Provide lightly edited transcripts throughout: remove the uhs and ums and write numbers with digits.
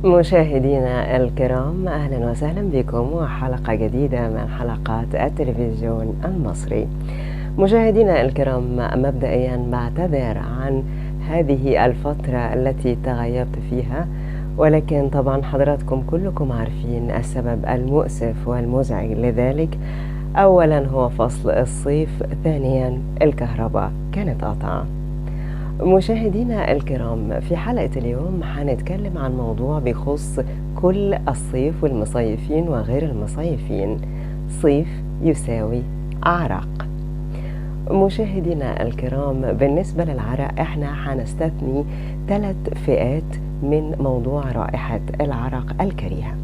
مشاهدينا الكرام، أهلا وسهلا بكم وحلقة جديدة من حلقات التلفزيون المصري. مشاهدينا الكرام، مبدئيا بعتذر عن هذه الفترة التي تغيبت فيها، ولكن طبعا حضراتكم كلكم عارفين السبب المؤسف والمزعج لذلك. أولا هو فصل الصيف، ثانيا الكهرباء كانت قاطعة. مشاهدينا الكرام، في حلقة اليوم هنتكلم عن موضوع بيخص كل الصيف والمصيفين وغير المصيفين. صيف يساوي عرق. مشاهدينا الكرام، بالنسبة للعرق احنا هنستثني 3 فئات من موضوع رائحة العرق الكريهة.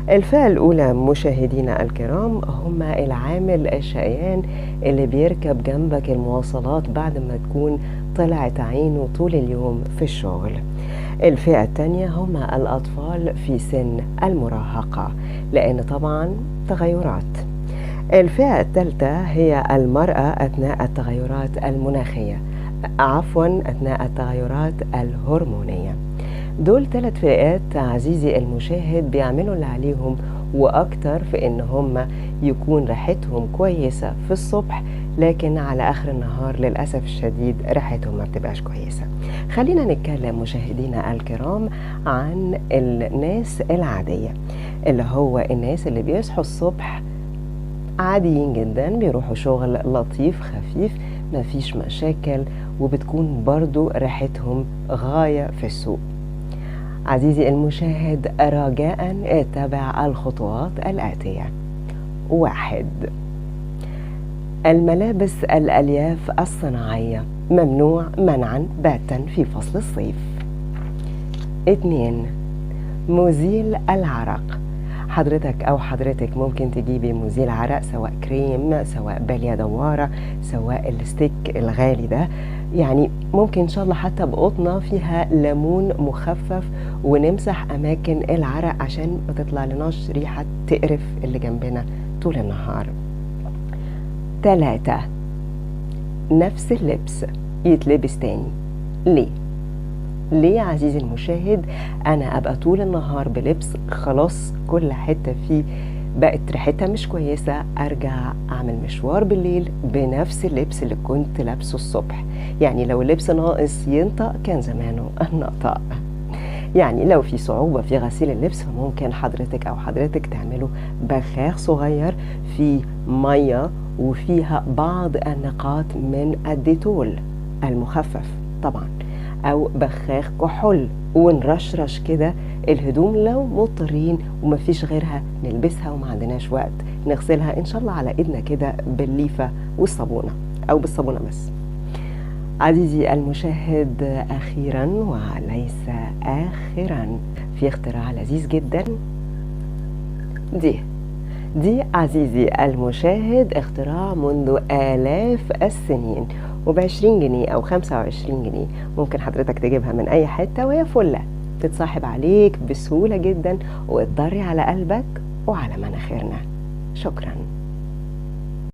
الفئة الأولى مشاهدينا الكرام هم العامل الشقيان اللي بيركب جنبك المواصلات بعد ما تكون طلعت عينه طول اليوم في الشغل. الفئة الثانية هم الأطفال في سن المراهقة، لأن طبعا تغيرات. الفئة الثالثة هي المرأة أثناء التغيرات المناخية، أثناء التغيرات الهرمونية. دول 3 فئات عزيزي المشاهد بيعملوا اللي عليهم وأكتر في إن هم يكون ريحتهم كويسة في الصبح، لكن على آخر النهار للأسف الشديد ريحتهم ما بتبقاش كويسة. خلينا نتكلم مشاهدينا الكرام عن الناس العادية، اللي هو الناس اللي بيصحوا الصبح عاديين جدا، بيروحوا شغل لطيف خفيف مفيش مشاكل، وبتكون برضو ريحتهم غاية في السوق. عزيزي المشاهد، رجاء اتبع الخطوات الآتية. 1. الملابس الألياف الصناعية ممنوع منعا باتا في فصل الصيف. 2. مزيل العرق. حضرتك أو حضرتك ممكن تجيبي مزيل عرق، سواء كريم، سواء بالية دوارة، سواء الستيك الغالي ده، يعني ممكن إن شاء الله حتى بقطنة فيها ليمون مخفف، ونمسح أماكن العرق عشان ما تطلع لناش ريحة تقرف اللي جنبنا طول النهار. 3. نفس اللبس يتلبس تاني. ليه يا عزيزي المشاهد أنا أبقى طول النهار بلبس خلاص كل حتة فيه بقت ريحتها مش كويسة، أرجع أعمل مشوار بالليل بنفس اللبس اللي كنت لابسه الصبح؟ يعني لو اللبس ناقص ينطق كان زمانه النطق. يعني لو في صعوبة في غسيل اللبس فممكن حضرتك أو حضرتك تعملوا بخاخ صغير فيه مية وفيها بعض النقاط من الديتول المخفف طبعا، أو بخاخ كحول، ونرشرش كده الهدوم لو مضطرين ومفيش غيرها نلبسها وما عندناش وقت نغسلها إن شاء الله على إيدنا كده بالليفة والصابونة أو بالصابونة بس. عزيزي المشاهد، أخيرا وليس آخرا، في اختراع لذيذ جدا. دي عزيزي المشاهد اختراع منذ آلاف السنين، ب20 جنيه أو 25 جنيه ممكن حضرتك تجيبها من أي حتة، وهي فلة تتصاحب عليك بسهولة جدا وتضري على قلبك وعلى مناخيرنا. شكرا.